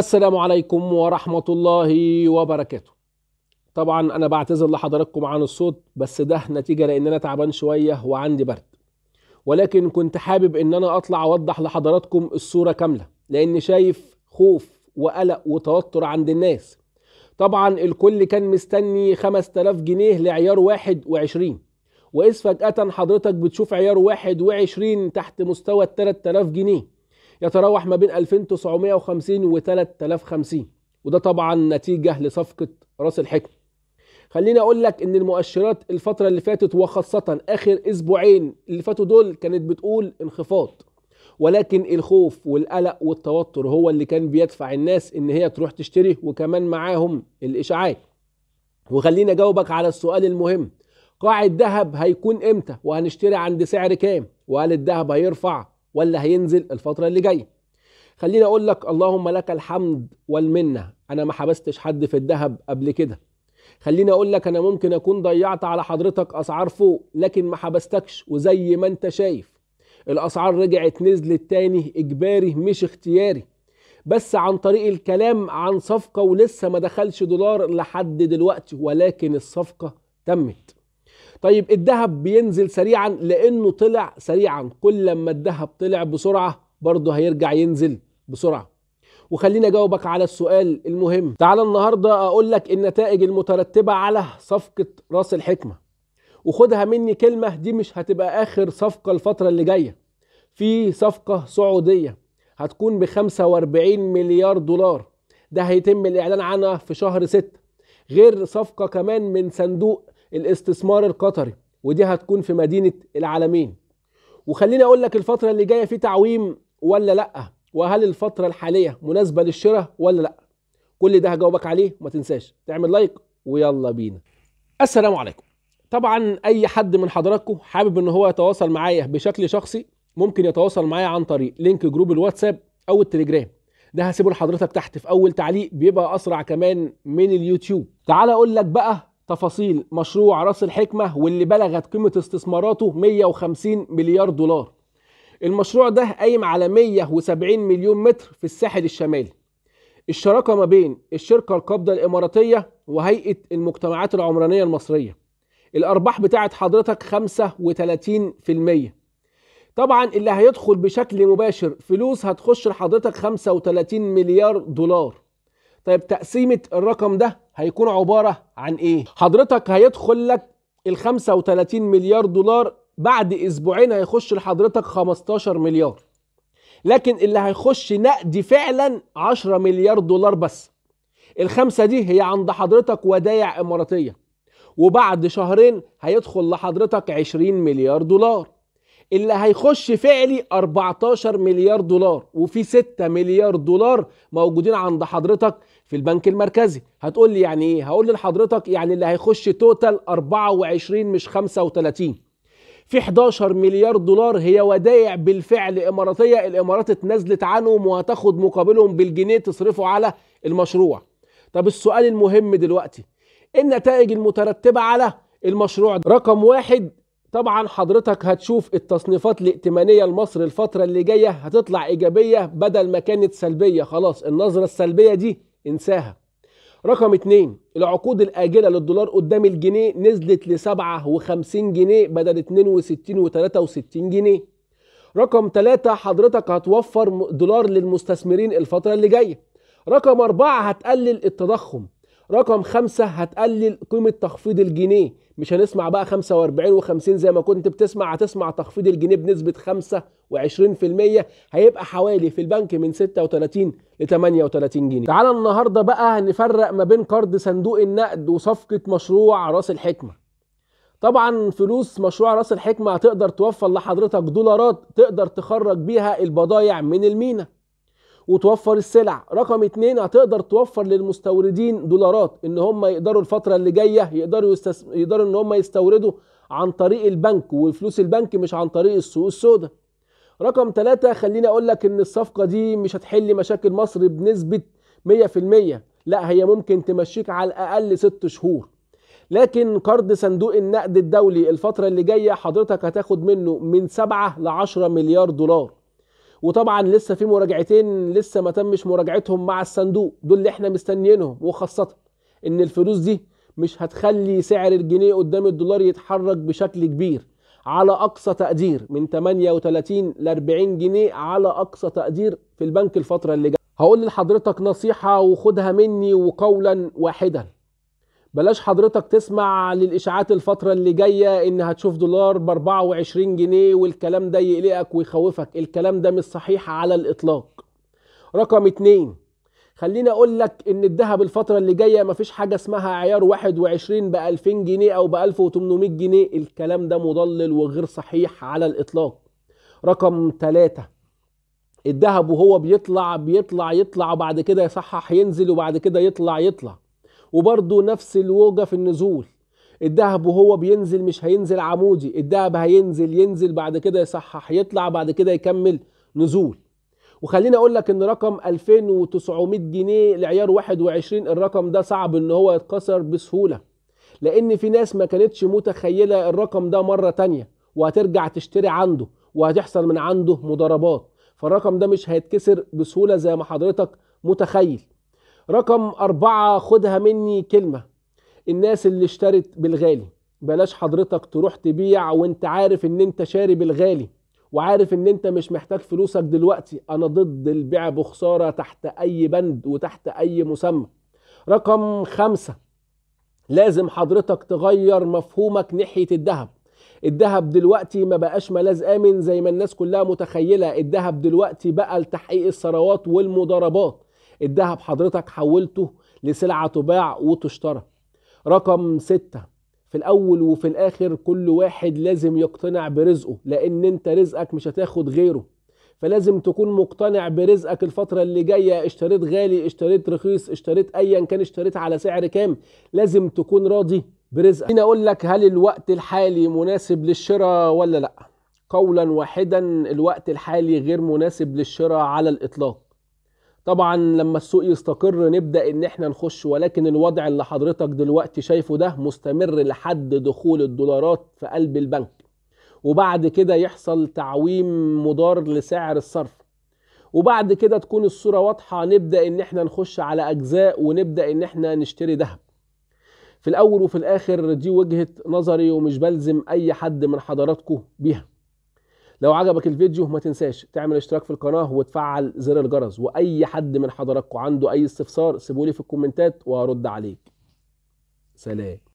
السلام عليكم ورحمة الله وبركاته. طبعا أنا بعتذر لحضراتكم عن الصوت، بس ده نتيجة لأن أنا تعبان شوية وعندي برد، ولكن كنت حابب إن أنا أطلع أوضح لحضراتكم الصورة كاملة، لأن شايف خوف وقلق وتوتر عند الناس. طبعا الكل كان مستني 5000 جنيه لعيار 21، وإذ فجأة حضرتك بتشوف عيار 21 تحت مستوى 3000 جنيه، يتراوح ما بين 2950 و 3050، وده طبعا نتيجة لصفقة راس الحكمة. خليني اقول لك ان المؤشرات الفترة اللي فاتت وخاصة اخر اسبوعين اللي فاتوا دول كانت بتقول انخفاض، ولكن الخوف والقلق والتوتر هو اللي كان بيدفع الناس ان هي تروح تشتري، وكمان معاهم الاشاعات. وخليني اجاوبك على السؤال المهم: قاع الذهب هيكون امتى؟ وهنشتري عند سعر كام؟ وهل الذهب هيرفع ولا هينزل الفترة اللي جاية؟ خليني اقول لك اللهم لك الحمد والمنة، انا ما حبستش حد في الذهب قبل كده. خليني اقول لك انا ممكن اكون ضيعت على حضرتك اسعار فوق، لكن ما حبستكش، وزي ما انت شايف الاسعار رجعت نزلت تاني اجباري مش اختياري، بس عن طريق الكلام عن صفقة ولسه ما دخلش دولار لحد دلوقتي، ولكن الصفقة تمت. طيب الذهب بينزل سريعا لانه طلع سريعا، كل لما الذهب طلع بسرعة برضه هيرجع ينزل بسرعة. وخليني اجاوبك على السؤال المهم. تعال النهاردة اقول لك النتائج المترتبة على صفقة راس الحكمة، وخدها مني كلمة، دي مش هتبقى اخر صفقة الفترة اللي جاية. في صفقة سعودية هتكون ب 45 مليار دولار، ده هيتم الاعلان عنها في شهر 6، غير صفقة كمان من صندوق الاستثمار القطري، ودي هتكون في مدينة العالمين. وخليني اقول لك الفترة اللي جاية في تعويم ولا لا، وهل الفترة الحالية مناسبة للشراء ولا لا. كل ده هجاوبك عليه، وما تنساش تعمل لايك، ويلا بينا. السلام عليكم. طبعا اي حد من حضراتكم حابب ان هو يتواصل معايا بشكل شخصي، ممكن يتواصل معايا عن طريق لينك جروب الواتساب او التليجرام، ده هسيبه لحضرتك تحت في اول تعليق، بيبقى اسرع كمان من اليوتيوب. تعال اقول لك بقى تفاصيل مشروع راس الحكمة واللي بلغت قيمة استثماراته 150 مليار دولار. المشروع ده قايم على 170 مليون متر في الساحل الشمالي. الشراكة ما بين الشركة القابضة الإماراتية وهيئة المجتمعات العمرانية المصرية. الأرباح بتاعت حضرتك 35%. طبعا اللي هيدخل بشكل مباشر فلوس هتخش لحضرتك 35 مليار دولار. طيب تقسيمة الرقم ده هيكون عبارة عن ايه؟ حضرتك هيدخل لك ال 35 مليار دولار، بعد اسبوعين هيخش لحضرتك 15 مليار، لكن اللي هيخش نقدي فعلا 10 مليار دولار بس. الخمسة دي هي عند حضرتك ودايع إماراتية، وبعد شهرين هيدخل لحضرتك 20 مليار دولار. اللي هيخش فعلي 14 مليار دولار، وفي 6 مليار دولار موجودين عند حضرتك في البنك المركزي. هتقول لي يعني ايه؟ هقول لحضرتك يعني اللي هيخش توتال 24 مش 35. في 11 مليار دولار هي ودايع بالفعل إماراتية، الإمارات اتنازلت عنهم وهتاخد مقابلهم بالجنيه تصرفوا على المشروع. طب السؤال المهم دلوقتي: النتائج المترتبة على المشروع ده. رقم واحد، طبعا حضرتك هتشوف التصنيفات الائتمانية لمصر الفترة اللي جاية هتطلع إيجابية بدل ما كانت سلبية، خلاص النظرة السلبية دي انساها. رقم اتنين، العقود الآجلة للدولار قدام الجنيه نزلت ل 57 جنيه بدل 62 و 63 جنيه. رقم تلاتة، حضرتك هتوفر دولار للمستثمرين الفترة اللي جاية. رقم أربعة، هتقلل التضخم. رقم خمسة، هتقلل قيمة تخفيض الجنيه، مش هنسمع بقى 45 و50 زي ما كنت بتسمع، هتسمع تخفيض الجنيه بنسبة 25%، هيبقى حوالي في البنك من 36 ل 38 جنيه. تعال النهاردة بقى نفرق ما بين قرض صندوق النقد وصفقة مشروع راس الحكمة. طبعا فلوس مشروع راس الحكمة هتقدر توفر لحضرتك دولارات تقدر تخرج بيها البضائع من المينا وتوفر السلع. رقم اتنين، هتقدر توفر للمستوردين دولارات ان هم يقدروا الفترة اللي جاية يقدروا ان هم يستوردوا عن طريق البنك وفلوس البنك، مش عن طريق السوق السوداء. رقم ثلاثة، خليني اقول لك ان الصفقة دي مش هتحل مشاكل مصر بنسبة 100%، لا هي ممكن تمشيك على الاقل 6 شهور. لكن قرض صندوق النقد الدولي الفترة اللي جاية حضرتك هتاخد منه من 7 ل 10 مليار دولار، وطبعا لسه في مراجعتين لسه ما تمش مراجعتهم مع الصندوق، دول اللي احنا مستنيينهم، وخاصة ان الفلوس دي مش هتخلي سعر الجنيه قدام الدولار يتحرك بشكل كبير، على اقصى تقدير من 38 ل 40 جنيه على اقصى تقدير في البنك الفترة اللي جاية. هقول لحضرتك نصيحة وخدها مني وقولا واحدا، بلاش حضرتك تسمع للإشاعات الفترة اللي جاية إن هتشوف دولار ب 24 جنيه والكلام ده يقلقك ويخوفك، الكلام ده مش صحيح على الإطلاق. رقم 2، خليني أقول لك إن الذهب الفترة اللي جاية مفيش حاجة اسمها عيار 21 ب 2000 جنيه أو ب 1800 جنيه، الكلام ده مضلل وغير صحيح على الإطلاق. رقم 3، الذهب وهو بيطلع وبعد كده يصحح ينزل وبعد كده يطلع، وبرضه نفس الوجه في النزول. الذهب وهو بينزل مش هينزل عمودي، الذهب هينزل بعد كده يصحح يطلع بعد كده يكمل نزول. وخليني اقول لك ان رقم 2900 جنيه لعيار 21 الرقم ده صعب ان هو يتكسر بسهولة، لان في ناس ما كانتش متخيلة الرقم ده مرة تانية وهترجع تشتري عنده وهتحصل من عنده مضاربات، فالرقم ده مش هيتكسر بسهولة زي ما حضرتك متخيل. رقم 4، خدها مني كلمة، الناس اللي اشترت بالغالي بلاش حضرتك تروح تبيع وانت عارف ان انت شاري بالغالي وعارف ان انت مش محتاج فلوسك دلوقتي. انا ضد البيع بخسارة تحت اي بند وتحت اي مسمى. رقم 5، لازم حضرتك تغير مفهومك ناحية الذهب. الذهب دلوقتي ما بقاش ملاذ آمن زي ما الناس كلها متخيلة، الذهب دلوقتي بقى لتحقيق الثروات والمضاربات. الذهب حضرتك حولته لسلعة تباع وتشترى. رقم 6، في الأول وفي الآخر كل واحد لازم يقتنع برزقه، لأن انت رزقك مش هتاخد غيره، فلازم تكون مقتنع برزقك. الفترة اللي جاية اشتريت غالي اشتريت رخيص اشتريت ايا كان اشتريت على سعر كام، لازم تكون راضي برزقك. هنا اقول لك، هل الوقت الحالي مناسب للشراء ولا لا؟ قولا واحدا، الوقت الحالي غير مناسب للشراء على الاطلاق. طبعا لما السوق يستقر نبدأ ان احنا نخش، ولكن الوضع اللي حضرتك دلوقتي شايفه ده مستمر لحد دخول الدولارات في قلب البنك، وبعد كده يحصل تعويم مضار لسعر الصرف، وبعد كده تكون الصورة واضحة نبدأ ان احنا نخش على اجزاء ونبدأ ان احنا نشتري ذهب. في الاول وفي الاخر دي وجهة نظري ومش بلزم اي حد من حضراتكم بيها. لو عجبك الفيديو ما تنساش تعمل اشتراك في القناة وتفعل زر الجرس، واي حد من حضراتكم عنده اي استفسار سيبولي في الكومنتات وهرد عليك. سلام.